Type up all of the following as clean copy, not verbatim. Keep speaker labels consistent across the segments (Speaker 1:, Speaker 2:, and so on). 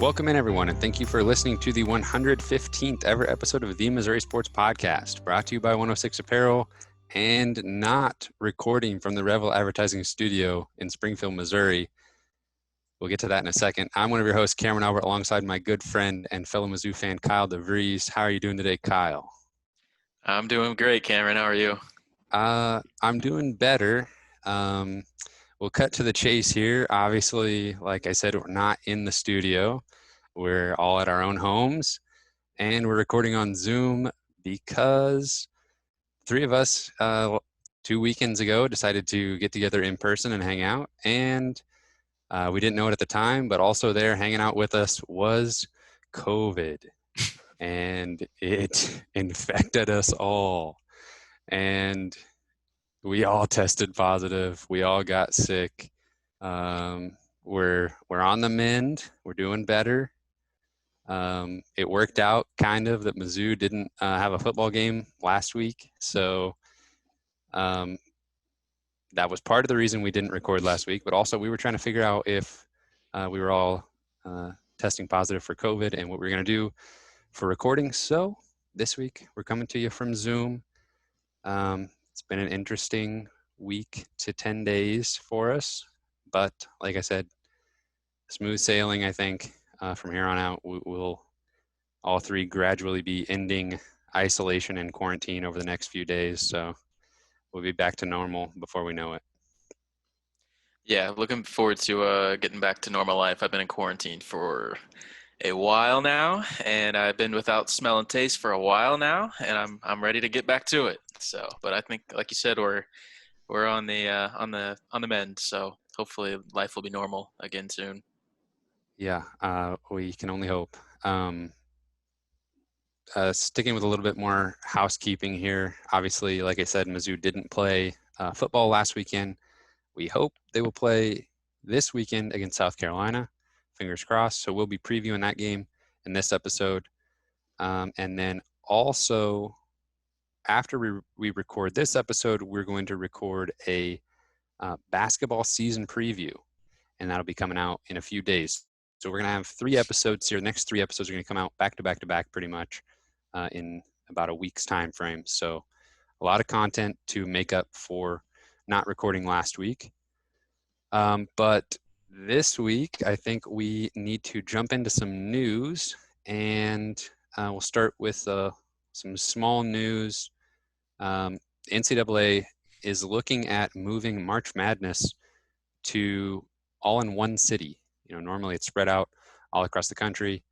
Speaker 1: Welcome in, everyone, and thank you for listening to the 115th ever episode of the Missouri Sports Podcast, brought to you by 106 Apparel and not recording from the Revel Advertising Studio in Springfield, Missouri. We'll get to that in a second. I'm one of your hosts, Cameron Albert, alongside my good friend and fellow Mizzou fan, Kyle DeVries. How are you doing today, Kyle?
Speaker 2: I'm doing great, Cameron. How are you?
Speaker 1: I'm doing better. We'll cut to the chase here. Obviously, like I said, we're not in the studio. We're all at our own homes, and we're recording on Zoom because three of us 2 weekends ago decided to get together in person and hang out. And we didn't know it at the time, but also there hanging out with us was COVID. And it infected us all. And we all tested positive. We all got sick. We're on the mend. We're doing better. It worked out kind of that Mizzou didn't have a football game last week. So that was part of the reason we didn't record last week. But also we were trying to figure out if we were all testing positive for COVID and what we were going to do for recording. So this week we're coming to you from Zoom. It's been an interesting week to 10 days for us, but like I said, smooth sailing. I think from here on out, we'll all three gradually be ending isolation and quarantine over the next few days. So we'll be back to normal before we know it.
Speaker 2: Yeah, looking forward to getting back to normal life. I've been in quarantine for a while now, and I've been without smell and taste for a while now, and I'm ready to get back to it. So, but I think, like you said, we're on the mend. So hopefully, life will be normal again soon.
Speaker 1: Yeah, we can only hope. Sticking with a little bit more housekeeping here. Obviously, like I said, Mizzou didn't play football last weekend. We hope they will play this weekend against South Carolina. Fingers crossed. So we'll be previewing that game in this episode. And then also, after we record this episode, we're going to record a basketball season preview, and that'll be coming out in a few days. So we're going to have 3 episodes here. The next 3 episodes are going to come out back to back to back pretty much in about a week's time frame. So a lot of content to make up for not recording last week. But this week, I think we need to jump into some news, and we'll start with some small news. NCAA is looking at moving March Madness to all in one city. You know, normally it's spread out all across the country,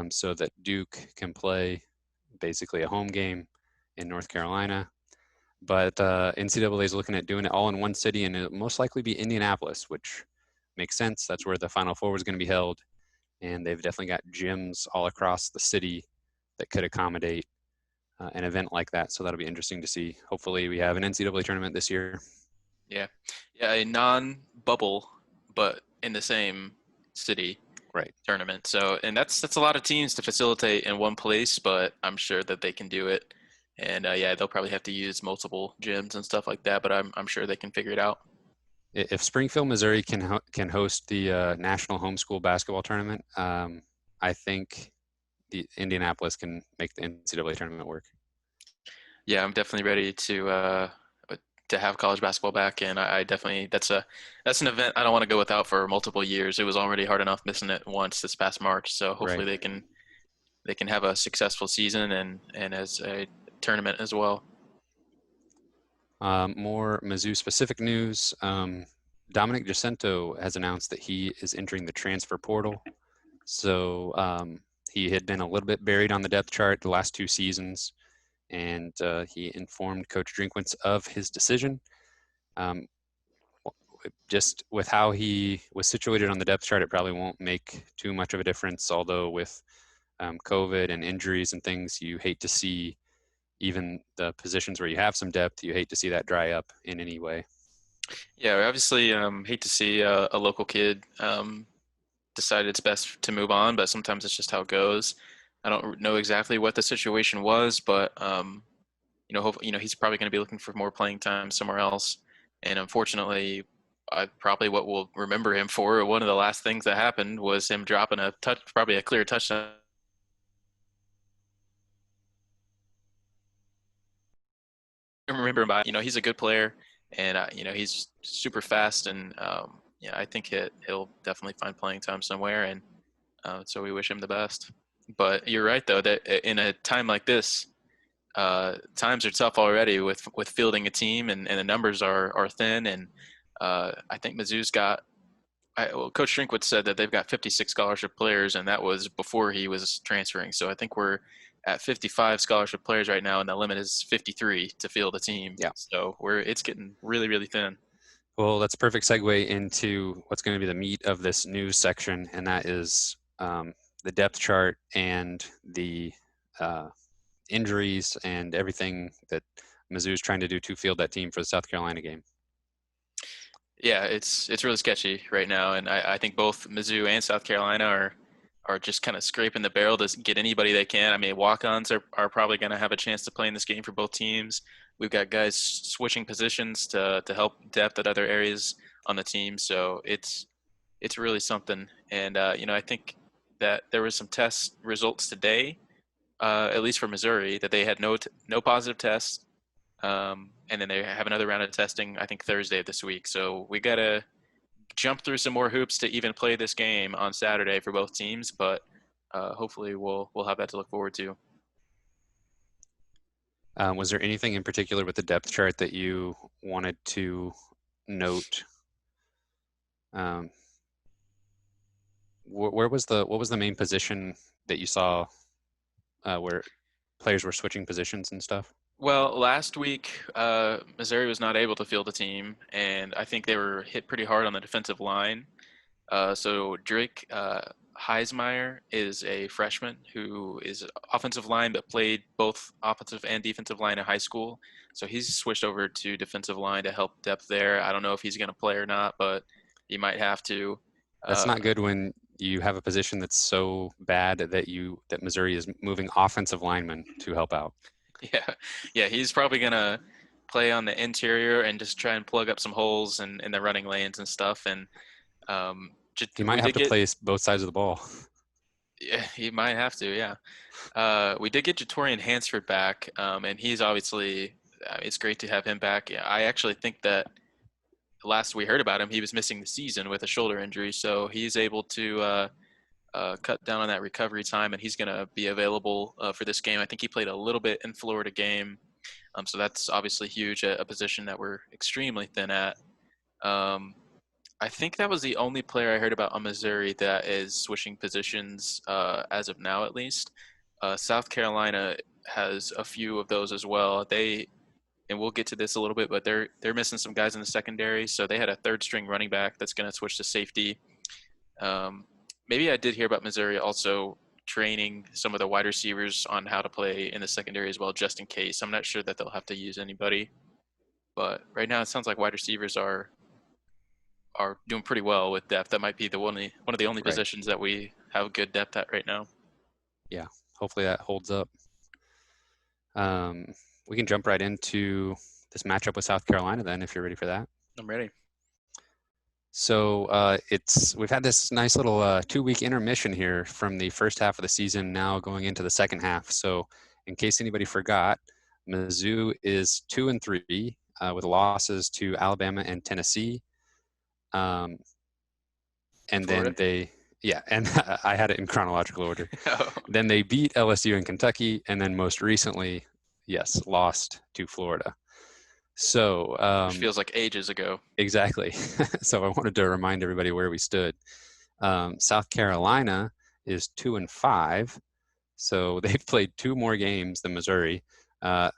Speaker 1: so that Duke can play basically a home game in North Carolina. But NCAA is looking at doing it all in one city, and it'll most likely be Indianapolis, which makes sense. That's where the Final Four was going to be held, and they've definitely got gyms all across the city that could accommodate an event like that. So that'll be interesting to see. Hopefully we have an NCAA tournament this year.
Speaker 2: Yeah, a non-bubble, but in the same city
Speaker 1: Right.
Speaker 2: tournament. So, and that's a lot of teams to facilitate in one place, but I'm sure that they can do it. And yeah, they'll probably have to use multiple gyms and stuff like that, but I'm sure they can figure it out.
Speaker 1: If Springfield, Missouri can host the National Homeschool Basketball Tournament, I think the Indianapolis can make the NCAA tournament work.
Speaker 2: Yeah, I'm definitely ready to have college basketball back, and I definitely that's an event I don't want to go without for multiple years. It was already hard enough missing it once this past March, so hopefully
Speaker 1: Right.
Speaker 2: they can have a successful season and as a tournament as well.
Speaker 1: More Mizzou-specific news. Dominic Jacinto has announced that he is entering the transfer portal. So he had been a little bit buried on the depth chart the last 2 seasons, and he informed Coach Drinkwitz of his decision. Just with how he was situated on the depth chart, it probably won't make too much of a difference, although with COVID and injuries and things, you hate to see even the positions where you have some depth, you hate to see that dry up in any way.
Speaker 2: Yeah, we obviously hate to see a local kid decide it's best to move on, but sometimes it's just how it goes. I don't know exactly what the situation was, but he's probably going to be looking for more playing time somewhere else. And unfortunately, probably what we'll remember him for. One of the last things that happened was him dropping a touch, probably a clear touchdown. I remember him by, he's a good player, and he's super fast, and yeah, I think he'll definitely find playing time somewhere, and so we wish him the best. But you're right though that in a time like this, times are tough already with fielding a team, and the numbers are thin, and I think Mizzou's got. Well, Coach Drinkwood said that they've got 56 scholarship players, and that was before he was transferring. So I think we're at 55 scholarship players right now, and the limit is 53 to field a team.
Speaker 1: Yeah.
Speaker 2: So it's getting really, really thin.
Speaker 1: Well, that's a perfect segue into what's going to be the meat of this news section, and that is the depth chart and the uh, injuries and everything that Mizzou is trying to do to field that team for the South Carolina game.
Speaker 2: Yeah, it's really sketchy right now, and I think both Mizzou and South Carolina are just kind of scraping the barrel to get anybody they can. I mean, walk-ons are probably going to have a chance to play in this game for both teams. We've got guys switching positions to help depth at other areas on the team, so it's really something. And I think that there was some test results today, at least for Missouri, that they had no positive tests, and then they have another round of testing, I think Thursday of this week. So we gotta jump through some more hoops to even play this game on Saturday for both teams. But hopefully we'll have that to look forward to.
Speaker 1: Was there anything in particular with the depth chart that you wanted to note? Um, where was what was the main position that you saw where players were switching positions and stuff?
Speaker 2: Well, last week Missouri was not able to field a team, and I think they were hit pretty hard on the defensive line. So Drake Heismeyer is a freshman who is offensive line, but played both offensive and defensive line in high school. So he's switched over to defensive line to help depth there. I don't know if he's going to play or not, but he might have to.
Speaker 1: That's
Speaker 2: Uh,
Speaker 1: not good when you have a position that's so bad that Missouri is moving offensive linemen to help out.
Speaker 2: yeah, yeah, he's probably going to play on the interior and just try and plug up some holes in the running lanes and stuff. And
Speaker 1: He
Speaker 2: we
Speaker 1: might have
Speaker 2: did
Speaker 1: to
Speaker 2: get,
Speaker 1: play both sides of the ball.
Speaker 2: yeah, he might have to, yeah. We did get Jatorian Hansford back, and he's obviously it's great to have him back. Yeah, I actually think that last we heard about him, he was missing the season with a shoulder injury, so he's able to cut down on that recovery time, and he's going to be available for this game. I think he played a little bit in Florida game, so that's obviously huge, a position that we're extremely thin at. Um, I think that was the only player I heard about on Missouri that is switching positions as of now, at least. South Carolina has a few of those as well. And we'll get to this a little bit, but they're missing some guys in the secondary. So they had a third string running back that's going to switch to safety. Um, Maybe I did hear about Missouri also training some of the wide receivers on how to play in the secondary as well, just in case. I'm not sure that they'll have to use anybody, but right now it sounds like wide receivers are doing pretty well with depth. That might be one of the only
Speaker 1: Right.
Speaker 2: positions that we have good depth at right now.
Speaker 1: Yeah. Hopefully that holds up. Um, we can jump right into this matchup with South Carolina then, if you're ready for that.
Speaker 2: I'm ready.
Speaker 1: So we've had this nice little 2-week intermission here from the first half of the season, now going into the second half. So in case anybody forgot, Mizzou is 2-3 with losses to Alabama and Tennessee. And
Speaker 2: Florida.
Speaker 1: then and I had it in chronological order.
Speaker 2: Oh,
Speaker 1: Then they beat LSU and Kentucky, and then most recently, yes, lost to Florida. So
Speaker 2: which feels like ages ago.
Speaker 1: exactly. So I wanted to remind everybody where we stood. South Carolina is 2-5, so they've played 2 more games than Missouri.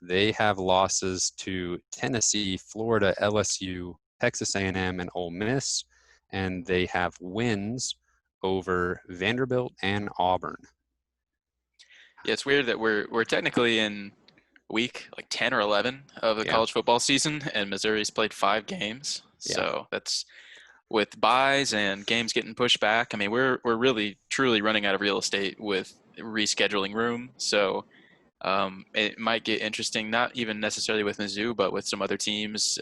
Speaker 1: They have losses to Tennessee, Florida, LSU, Texas A&M, and Ole Miss, and they have wins over Vanderbilt and Auburn.
Speaker 2: Yeah, it's weird that we're technically in week like 10 or 11 of the
Speaker 1: Yeah,
Speaker 2: college football season, and Missouri's played 5 games.
Speaker 1: yeah,
Speaker 2: So that's with buys and games getting pushed back. I mean, we're really truly running out of real estate with rescheduling room. So it might get interesting, not even necessarily with Mizzou, but with some other teams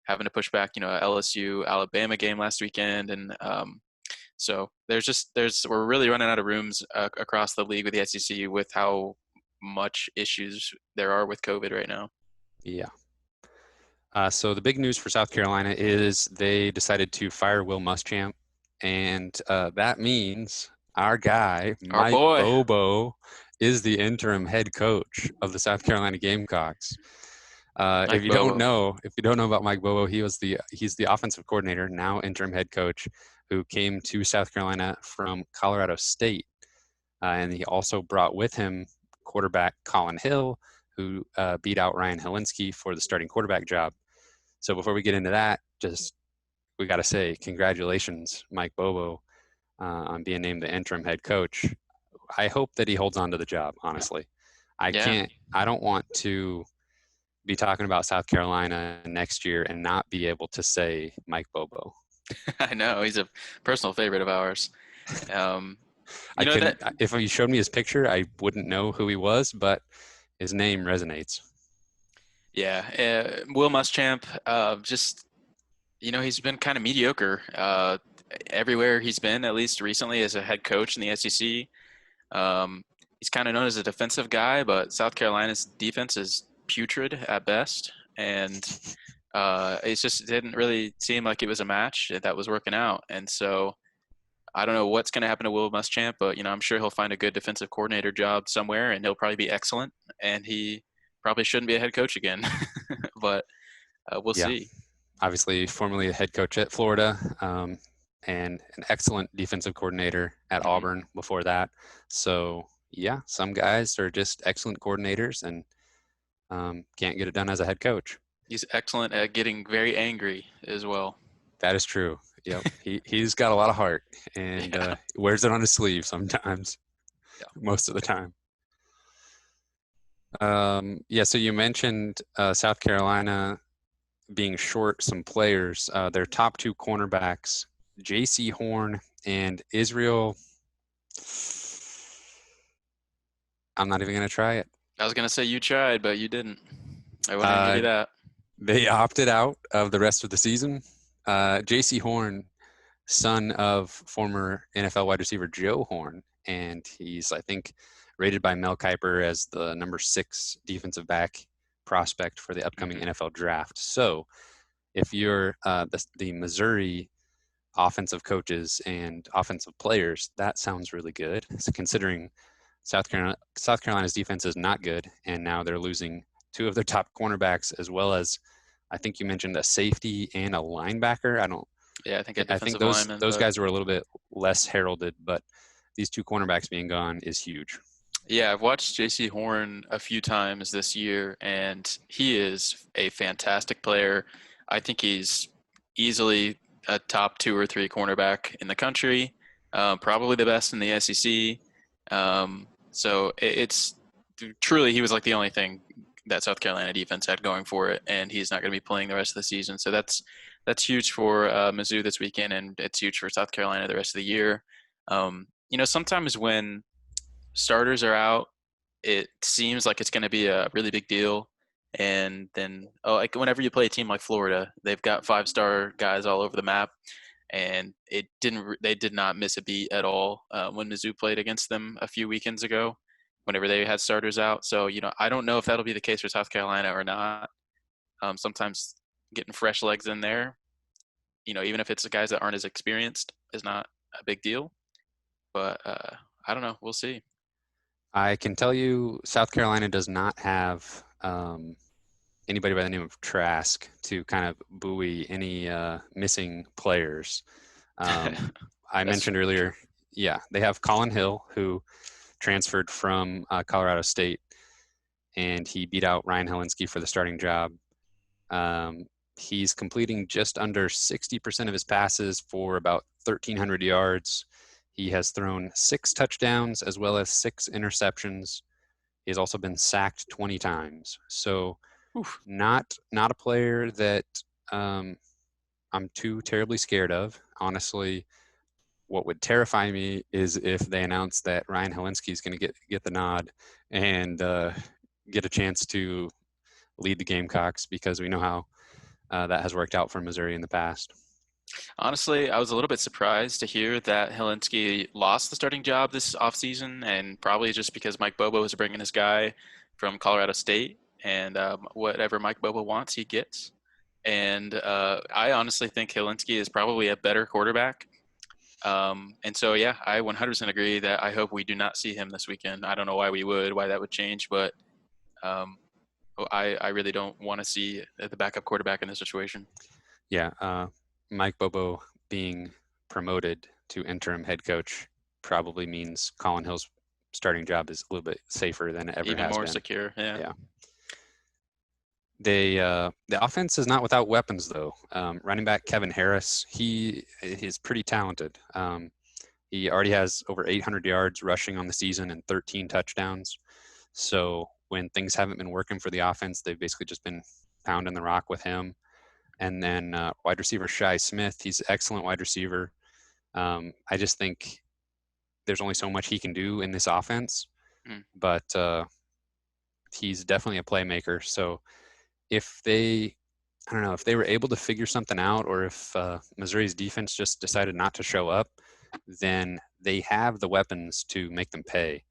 Speaker 2: having to push back, LSU Alabama game last weekend, and so we're really running out of rooms across the league with the SEC with how much issues there are with COVID right now.
Speaker 1: Yeah. So the big news for South Carolina is they decided to fire Will Muschamp, and that means our guy
Speaker 2: Our
Speaker 1: Mike
Speaker 2: boy,
Speaker 1: Bobo is the interim head coach of the South Carolina Gamecocks.
Speaker 2: Mike Bobo.
Speaker 1: If you don't know about Mike Bobo, he's the offensive coordinator, now interim head coach, who came to South Carolina from Colorado State, and he also brought with him quarterback Colin Hill, who beat out Ryan Helinski for the starting quarterback job. So before we get into that, we got to say congratulations, Mike Bobo, on being named the interim head coach. I hope that he holds on to the job. Honestly,
Speaker 2: Yeah,
Speaker 1: I don't want to be talking about South Carolina next year and not be able to say Mike Bobo.
Speaker 2: I know he's a personal favorite of ours. Um, you
Speaker 1: I
Speaker 2: know
Speaker 1: couldn't.
Speaker 2: that.
Speaker 1: If you showed me his picture, I wouldn't know who he was, but his name resonates.
Speaker 2: Yeah, Will Muschamp. Just he's been kind of mediocre everywhere he's been, at least recently as a head coach in the SEC. He's kind of known as a defensive guy, but South Carolina's defense is putrid at best, and it didn't really seem like it was a match that was working out. And so I don't know what's going to happen to Will Muschamp, but I'm sure he'll find a good defensive coordinator job somewhere, and he'll probably be excellent. And he probably shouldn't be a head coach again, but we'll
Speaker 1: Yeah,
Speaker 2: see.
Speaker 1: obviously formerly a head coach at Florida, and an excellent defensive coordinator at
Speaker 2: Hmm.
Speaker 1: Auburn before that. So yeah, some guys are just excellent coordinators and can't get it done as a head coach.
Speaker 2: He's excellent at getting very angry as well.
Speaker 1: That is true. Yep, he's got a lot of heart and
Speaker 2: Yeah,
Speaker 1: wears it on his sleeve sometimes,
Speaker 2: yeah.
Speaker 1: most of the time. Yeah, so you mentioned South Carolina being short some players. Their top two cornerbacks, J.C. Horn and Israel. I'm not even going to try it.
Speaker 2: I was gonna say you tried, but you didn't. I wouldn't even give
Speaker 1: Uh,
Speaker 2: you that.
Speaker 1: they opted out of the rest of the season. J.C. Horn, son of former NFL wide receiver Joe Horn, and he's, I think, rated by Mel Kiper as the number 6 defensive back prospect for the upcoming
Speaker 2: Hmm.
Speaker 1: NFL draft. So if you're the Missouri offensive coaches and offensive players, that sounds really good. So considering South Carolina's defense is not good, and now they're losing 2 of their top cornerbacks, as well as I think you mentioned a safety and a linebacker.
Speaker 2: Yeah, I think a
Speaker 1: I think
Speaker 2: defensive lineman,
Speaker 1: those
Speaker 2: but
Speaker 1: guys were a little bit less heralded, but these 2 cornerbacks being gone is huge.
Speaker 2: yeah, I've watched J.C. Horn a few times this year, and he is a fantastic player. I think he's easily a top 2 or 3 cornerback in the country, probably the best in the SEC. So it's truly he was like the only thing that South Carolina defense had going for it, and he's not going to be playing the rest of the season. So that's huge for Mizzou this weekend, and it's huge for South Carolina the rest of the year. Sometimes when starters are out, it seems like it's going to be a really big deal. And then, like whenever you play a team like Florida, they've got 5-star guys all over the map, and they did not miss a beat at all when Mizzou played against them a few weekends ago. Whenever they had starters out, so I don't know if that'll be the case for South Carolina or not. Sometimes getting fresh legs in there, even if it's the guys that aren't as experienced, is not a big deal. But I don't know. We'll see.
Speaker 1: I can tell you South Carolina does not have anybody by the name of Trask to kind of buoy any missing players. I
Speaker 2: That's
Speaker 1: mentioned
Speaker 2: true.
Speaker 1: earlier, yeah, they have Colin Hill, who transferred from Colorado State, and he beat out Ryan Helinski for the starting job. Um, he's completing just under 60% of his passes for about 1,300 yards. He has thrown 6 touchdowns as well as 6 interceptions. He has also been sacked 20 times. So
Speaker 2: Oof.
Speaker 1: not a player that um, I'm too terribly scared of. Honestly, what would terrify me is if they announce that Ryan Helinski is going to get the nod and get a chance to lead the Gamecocks, because we know how that has worked out for Missouri in the past.
Speaker 2: Honestly, I was a little bit surprised to hear that Helinski lost the starting job this offseason, and probably just because Mike Bobo is bringing this guy from Colorado State, and whatever Mike Bobo wants, he gets. And I honestly think Helinski is probably a better quarterback. And so, yeah, I 100% agree that I hope we do not see him this weekend. I don't know why we would, why that would change, but um, I really don't want to see the backup quarterback in this situation.
Speaker 1: Yeah, Mike Bobo being promoted to interim head coach probably means Colin Hill's starting job is a little bit safer than it ever
Speaker 2: Even
Speaker 1: has
Speaker 2: more
Speaker 1: been.
Speaker 2: secure, yeah.
Speaker 1: Yeah. The offense is not without weapons though. Running back Kevin Harris, he is pretty talented. He already has over 800 yards rushing on the season and 13 touchdowns. So when things haven't been working for the offense, they've basically just been pounding the rock with him. And then wide receiver Shi Smith, he's an excellent wide receiver. I just think there's only so much he can do in this offense,
Speaker 2: Mm.
Speaker 1: but he's definitely a playmaker. So if they, I don't know, if they were able to figure something out, or if Missouri's defense just decided not to show up, then they have the weapons to make them pay.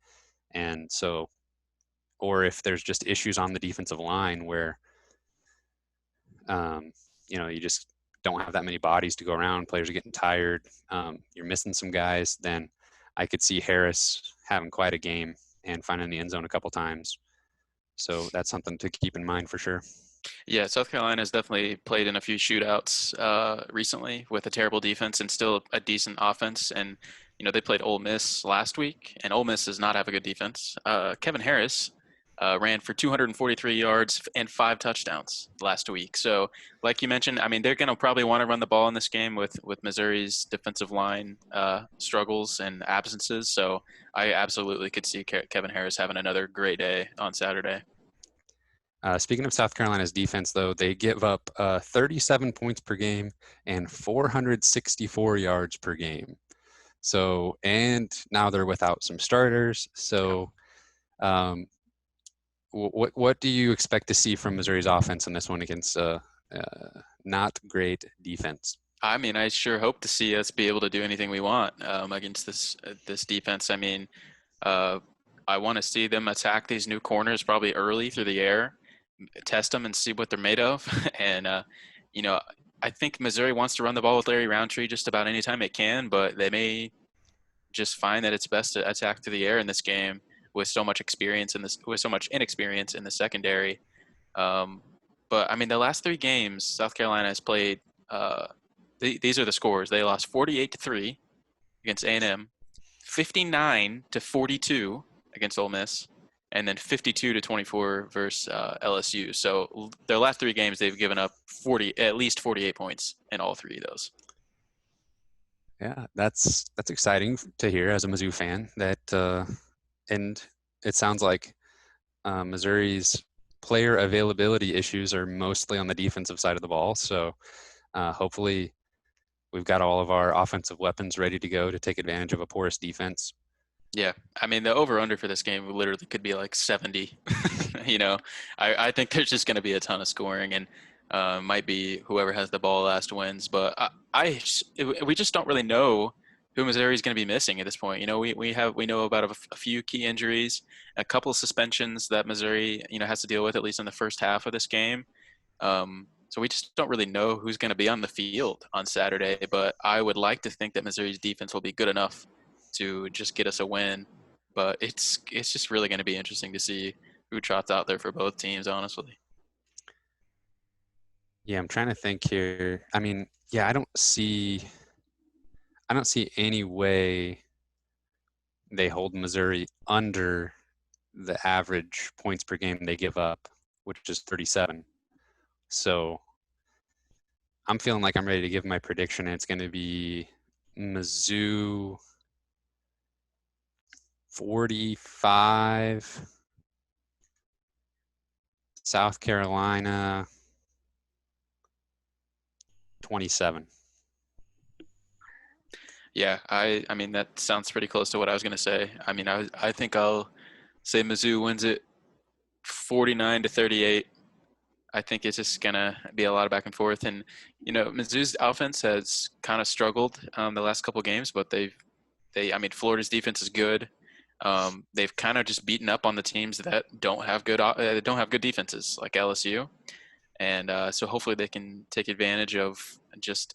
Speaker 1: And so, or if there's just issues on the defensive line where, um, you just don't have that many bodies to go around, players are getting tired, you're missing some guys, then I could see Harris having quite a game and finding the end zone a couple times. So that's something to keep in mind for sure.
Speaker 2: Yeah, South Carolina has definitely played in a few shootouts recently with a terrible defense and still a decent offense. And they played Ole Miss last week, and Ole Miss does not have a good defense. Kevin Harris ran for 243 yards and 5 touchdowns last week. So, like you mentioned, I mean, they're going to probably want to run the ball in this game with Missouri's defensive line struggles and absences. So, I absolutely could see Kevin Harris having another great day on Saturday.
Speaker 1: Speaking of South Carolina's defense, though, they give up 37 points per game and 464 yards per game. So, and now they're without some starters.
Speaker 2: Yeah.
Speaker 1: So, um, what do you expect to see from Missouri's offense in this one against not great defense?
Speaker 2: I mean, I sure hope to see us be able to do anything we want against this defense. I mean, uh, I want to see them attack these new corners probably early through the air, test them and see what they're made of. And you know, I think Missouri wants to run the ball with Larry Roundtree just about any time it can, but they may just find that it's best to attack through the air in this game with so much experience in this, with so much inexperience in the secondary. Um, but I mean, the last 3 games South Carolina has played. These are the scores. They lost 48-3 against A&M, 59-42 against Ole Miss, and then 52-24 versus LSU. So their last 3 games, they've given up at least 48 points in all 3 of those.
Speaker 1: Yeah, that's exciting to hear as a Mizzou fan. And it sounds like Missouri's player availability issues are mostly on the defensive side of the ball. So hopefully we've got all of our offensive weapons ready to go to take advantage of a porous defense.
Speaker 2: Yeah, I mean the over under for this game literally could be like 70. you know, I think there's just going to be a ton of scoring, and might be whoever has the ball last wins. But we just don't really know who Missouri is going to be missing at this point. We know about a few key injuries, a couple of suspensions that Missouri has to deal with at least in the first half of this game. So we just don't really know who's going to be on the field on Saturday. But I would like to think that Missouri's defense will be good enough to just get us a win. But it's just really going to be interesting to see who trots out there for both teams, honestly.
Speaker 1: Yeah, I'm trying to think here. I mean, yeah, I don't see any way they hold Missouri under the average points per game they give up, which is 37. So I'm feeling like I'm ready to give my prediction. It's going to be Mizzou 45, South Carolina 27.
Speaker 2: Yeah, I mean that sounds pretty close to what I was going to say. I mean, I think I'll say Mizzou wins it 49-38. I think it's just gonna be a lot of back and forth. And Mizzou's offense has kind of struggled the last couple games, but I mean, Florida's defense is good. They've kind of just beaten up on the teams that don't have good defenses like LSU, and so hopefully they can take advantage of just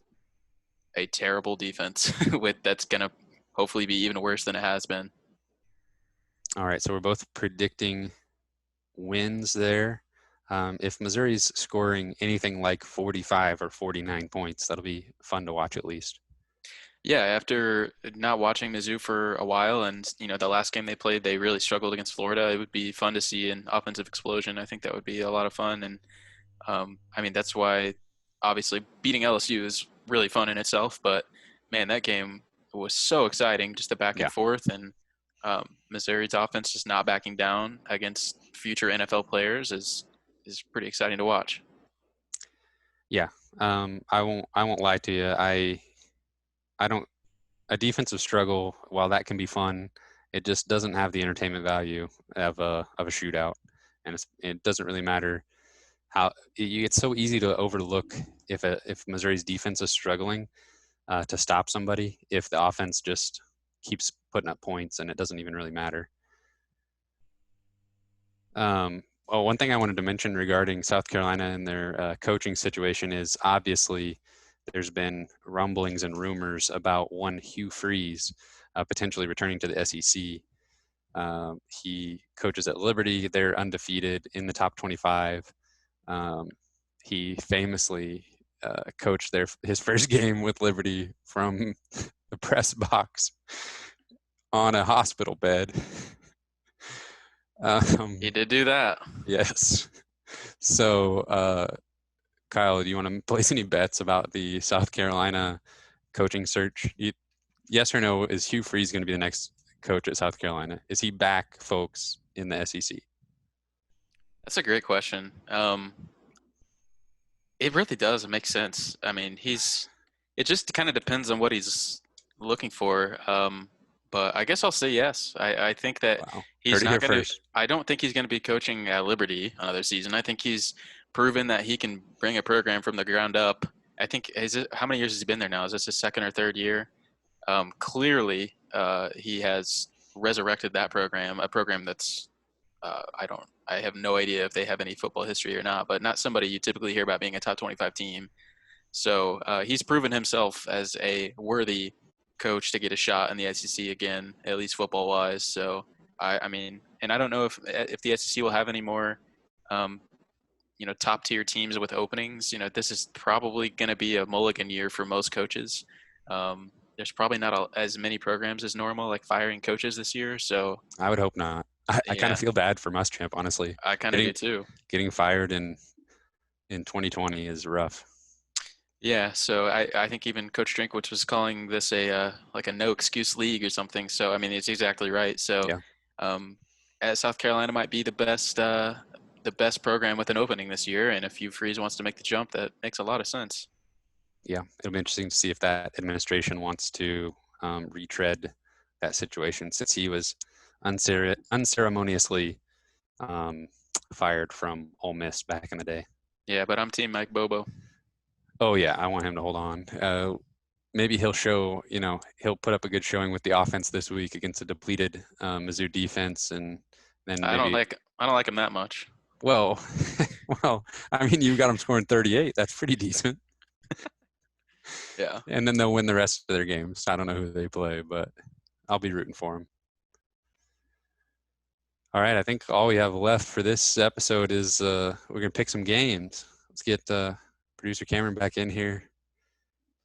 Speaker 2: a terrible defense with that's gonna hopefully be even worse than it has been.
Speaker 1: All right, so we're both predicting wins there. If Missouri's scoring anything like 45 or 49 points, that'll be fun to watch at least.
Speaker 2: Yeah, after not watching Mizzou for a while, and the last game they played, they really struggled against Florida. It would be fun to see an offensive explosion. I think that would be a lot of fun, and I mean that's why obviously beating LSU is really fun in itself. But man, that game was so exciting, just the back
Speaker 1: Yeah,
Speaker 2: and forth, and Missouri's offense just not backing down against future NFL players is pretty exciting to watch.
Speaker 1: yeah. I won't lie to you. I don't a defensive struggle, while that can be fun, it just doesn't have the entertainment value of a shootout, and it doesn't really matter how it's so easy to overlook if Missouri's defense is struggling to stop somebody if the offense just keeps putting up points and it doesn't even really matter. Well, one thing I wanted to mention regarding South Carolina and their coaching situation is obviously there's been rumblings and rumors about one Hugh Freeze potentially returning to the SEC. He coaches at Liberty. They're undefeated in the top 25. He famously coached his first game with Liberty from the press box on a hospital bed.
Speaker 2: He did do that.
Speaker 1: Yes. So, Kyle, do you want to place any bets about the South Carolina coaching search? Yes or no, is Hugh Freeze going to be the next coach at South Carolina? Is he back, folks, in the SEC?
Speaker 2: That's a great question. It really does. It makes sense. I mean, it just kind of depends on what he's looking for. But I guess I'll say yes. I think that
Speaker 1: Wow. Heard
Speaker 2: he's
Speaker 1: it
Speaker 2: not
Speaker 1: here
Speaker 2: going to,
Speaker 1: first.
Speaker 2: I don't think he's going to be coaching at Liberty another season. I think he's proven that he can bring a program from the ground up. I think, how many years has he been there now? Is this his second or third year? Clearly, he has resurrected that program, a program that's I have no idea if they have any football history or not, but not somebody you typically hear about being a top 25 team. So he's proven himself as a worthy coach to get a shot in the SEC again, at least football wise. So I mean, and I don't know if the SEC will have any more, um, top tier teams with openings. This is probably going to be a mulligan year for most coaches. There's probably not as many programs as normal, like firing coaches this year. So
Speaker 1: I would hope not. I kind
Speaker 2: yeah,
Speaker 1: of feel bad for Muschamp, honestly.
Speaker 2: I kind of
Speaker 1: Getting
Speaker 2: do too.
Speaker 1: getting fired in 2020 is rough.
Speaker 2: Yeah, so I think even Coach Drinkwitz was calling this a like a no excuse league or something. So I mean, it's exactly right. So
Speaker 1: Yeah,
Speaker 2: um, South Carolina might be the best program with an opening this year, and if Hugh Freeze wants to make the jump, that makes a lot of sense.
Speaker 1: yeah. It'll be interesting to see if that administration wants to retread that situation since he was unceremoniously um, fired from Ole Miss back in the day.
Speaker 2: Yeah, but I'm Team Mike Bobo.
Speaker 1: Oh yeah, I want him to hold on. Maybe he'll show, he'll put up a good showing with the offense this week against a depleted Mizzou defense, and then maybe,
Speaker 2: I don't like him that much.
Speaker 1: well, well, I mean, you got them scoring 38. That's pretty decent.
Speaker 2: Yeah.
Speaker 1: And then they'll win the rest of their games. I don't know who they play, but I'll be rooting for them. All right, I think all we have left for this episode is we're gonna pick some games. Let's get producer Cameron back in here.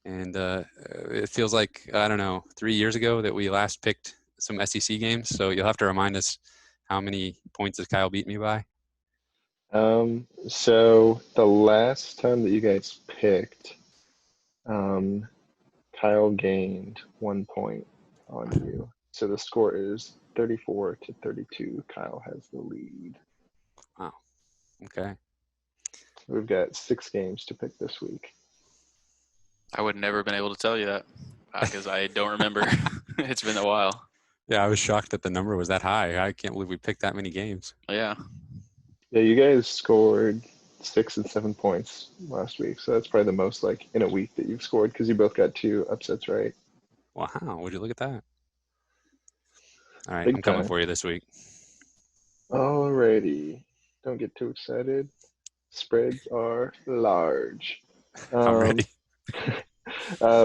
Speaker 1: And it feels like, I don't know, 3 years ago that we last picked some SEC games. So you'll have to remind us how many points has Kyle beat me by?
Speaker 3: So the last time that you guys picked, Kyle gained 1 point on you. So the score is 34-32. Kyle has the lead.
Speaker 1: Wow. Okay.
Speaker 3: We've got 6 games to pick this week.
Speaker 2: I would never have been able to tell you that because I don't remember. It's been a while.
Speaker 1: Yeah, I was shocked that the number was that high. I can't believe we picked that many games.
Speaker 2: Yeah.
Speaker 3: Yeah, you guys scored 6 and 7 points last week. So that's probably the most like in a week that you've scored because you both got 2 upsets right.
Speaker 1: Wow, would you look at that? All right,
Speaker 3: Big
Speaker 1: I'm coming
Speaker 3: time.
Speaker 1: for you this week.
Speaker 3: Alrighty. Don't get too excited. Spreads are large.
Speaker 1: I'm ready.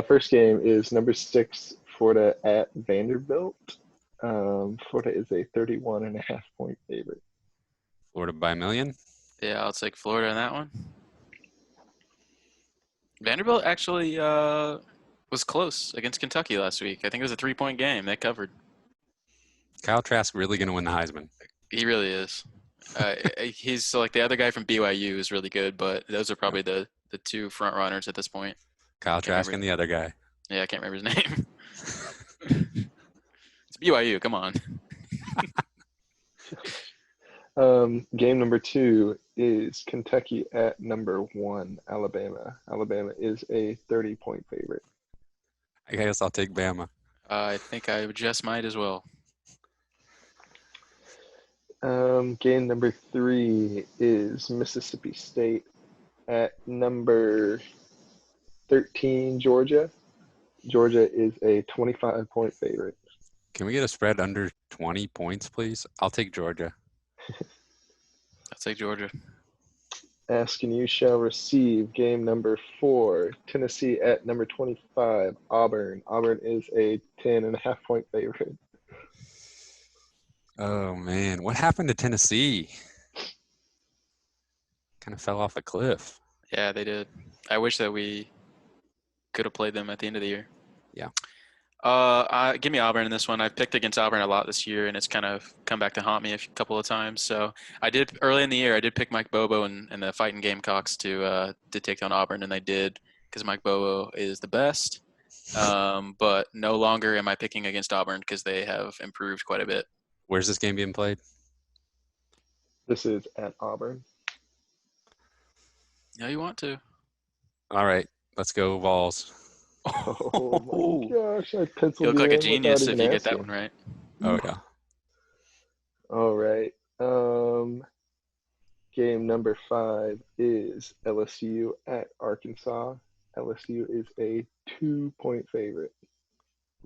Speaker 3: First game is number 6, Florida at Vanderbilt. Florida is a 31.5 point favorite.
Speaker 1: Florida by a million.
Speaker 2: Yeah, I'll take Florida in that one. Vanderbilt actually was close against Kentucky last week. I think it was a 3-point game. They covered.
Speaker 1: Kyle Trask really going to win the Heisman.
Speaker 2: He really is. He's like the other guy from BYU is really good, but those are probably the 2 front runners at this point.
Speaker 1: Kyle Trask and the other guy.
Speaker 2: Yeah, I can't remember his name. It's BYU. Come on.
Speaker 3: Game number 2 is Kentucky at number 1, Alabama. Alabama is a 30-point favorite.
Speaker 1: I guess I'll take Bama.
Speaker 2: I think I just might as well.
Speaker 3: Game number 3 is Mississippi State at number 13, Georgia. Georgia is a 25-point favorite.
Speaker 1: Can we get a spread under 20 points, please? I'll take Georgia.
Speaker 2: I'll take Georgia.
Speaker 3: Ask and you shall receive. Game number 4, Tennessee at number 25, Auburn. Auburn is a 10.5-point favorite.
Speaker 1: Oh, man. What happened to Tennessee? Kind of fell off a cliff.
Speaker 2: Yeah, they did. I wish that we could have played them at the end of the year.
Speaker 1: Yeah.
Speaker 2: Give me Auburn in this one. I've picked against Auburn a lot this year, and it's kind of come back to haunt me a couple of times. So I did early in the year. I did pick Mike Bobo and the Fighting Gamecocks to take down Auburn, and they did because Mike Bobo is the best. But no longer am I picking against Auburn because they have improved quite a bit.
Speaker 1: Where's this game being played?
Speaker 3: This is at Auburn.
Speaker 2: No, you want to.
Speaker 1: All right. Let's go, Vols.
Speaker 3: Oh my gosh, I
Speaker 2: You
Speaker 3: penciled
Speaker 2: look like a
Speaker 3: in
Speaker 2: genius
Speaker 3: without
Speaker 2: if
Speaker 3: even
Speaker 2: you get that
Speaker 3: asking.
Speaker 2: one right.
Speaker 1: Oh, yeah.
Speaker 3: All right. Game number 5 is LSU at Arkansas. LSU is a 2-point favorite.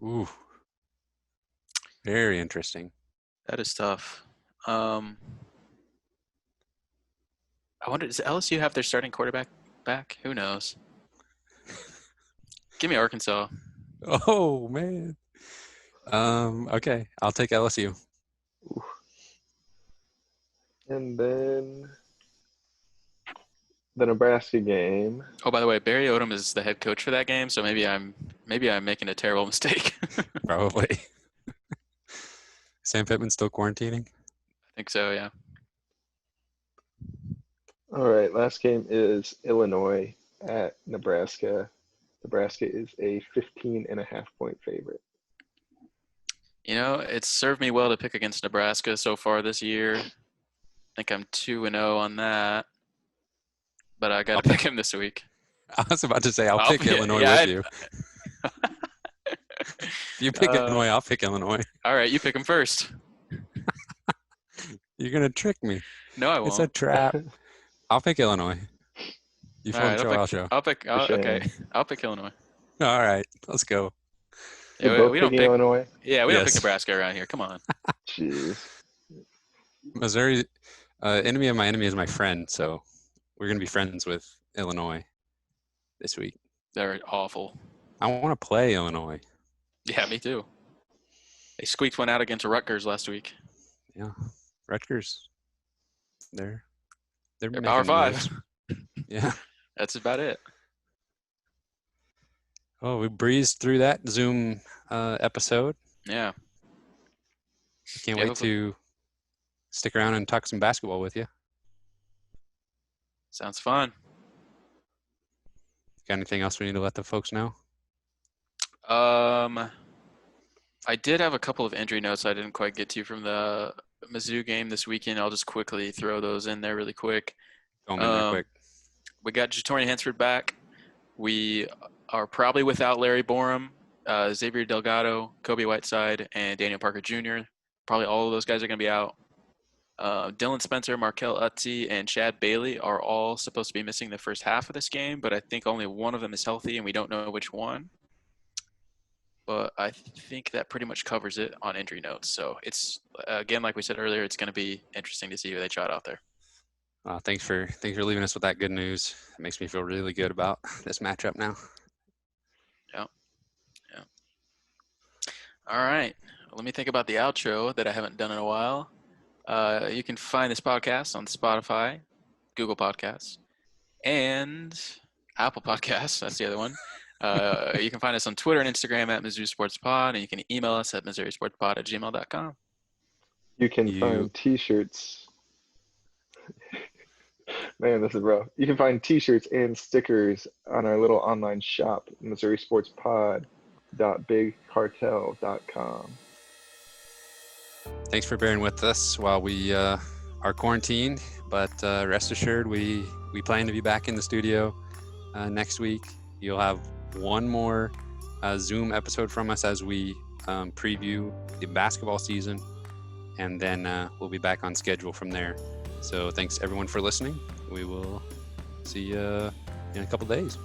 Speaker 1: Ooh. Very interesting.
Speaker 2: That is tough. I wonder, does LSU have their starting quarterback back? Who knows? Give me Arkansas.
Speaker 1: Oh, man. Okay. I'll take LSU.
Speaker 3: Ooh. And then the Nebraska game.
Speaker 2: Oh, by the way, Barry Odom is the head coach for that game, so maybe I'm making a terrible mistake.
Speaker 1: Probably. Sam Pittman still quarantining?
Speaker 2: I think so, yeah.
Speaker 3: All right, last game is Illinois at Nebraska. Nebraska is a 15.5-point favorite.
Speaker 2: You know, it's served me well to pick against Nebraska so far this year. I think I'm 2-0 on that, but I got to pick him this week.
Speaker 1: I was about to say I'll pick Illinois with you. If you pick Illinois, I'll pick Illinois.
Speaker 2: All right, you pick him first.
Speaker 1: You're going to trick me.
Speaker 2: No, I won't.
Speaker 1: It's a trap. I'll pick Illinois. You
Speaker 2: All right,
Speaker 1: show, I'll show.
Speaker 2: Okay, I'll pick Illinois.
Speaker 1: All right, let's go.
Speaker 3: Yeah,
Speaker 2: we don't pick
Speaker 3: Illinois.
Speaker 2: Yeah, we don't pick Nebraska around here. Come on.
Speaker 3: Jeez.
Speaker 1: Missouri, enemy of my enemy is my friend, so we're going to be friends with Illinois this week.
Speaker 2: They're awful.
Speaker 1: I want to play Illinois.
Speaker 2: Yeah, me too. They squeaked one out against Rutgers last week.
Speaker 1: Yeah, Rutgers. They're
Speaker 2: Power 5.
Speaker 1: Yeah.
Speaker 2: That's about it.
Speaker 1: Oh, we breezed through that Zoom episode.
Speaker 2: Yeah.
Speaker 1: Can't wait to stick around and talk some basketball with you.
Speaker 2: Sounds fun.
Speaker 1: Got anything else we need to let the folks know?
Speaker 2: I did have a couple of injury notes I didn't quite get to from the Mizzou game this weekend. I'll just quickly throw those in there really quick.
Speaker 1: Throw them in there quick.
Speaker 2: We got Jatorian Hansford back. We are probably without Larry Borum, Xavier Delgado, Kobe Whiteside, and Daniel Parker Jr. Probably all of those guys are going to be out. Dylan Spencer, Markel Utzi, and Chad Bailey are all supposed to be missing the first half of this game, but I think only one of them is healthy, and we don't know which one. But I think that pretty much covers it on injury notes. So it's, again, like we said earlier, it's going to be interesting to see who they trot out there.
Speaker 1: Thanks for leaving us with that good news. It makes me feel really good about this matchup now.
Speaker 2: Yeah. All right. Let me think about the outro that I haven't done in a while. You can find this podcast on Spotify, Google Podcasts, and Apple Podcasts. That's the other one. You can find us on Twitter and Instagram at Mizzou Sports Pod, and you can email us at MissouriSportsPod@gmail.com.
Speaker 3: You can find T-shirts. Man, this is rough. You can find T-shirts and stickers on our little online shop, MissouriSportsPod.BigCartel.com.
Speaker 1: Thanks for bearing with us while we are quarantined, but rest assured we plan to be back in the studio next week. You'll have one more Zoom episode from us as we preview the basketball season, and then we'll be back on schedule from there. So thanks everyone for listening. We will see you in a couple days.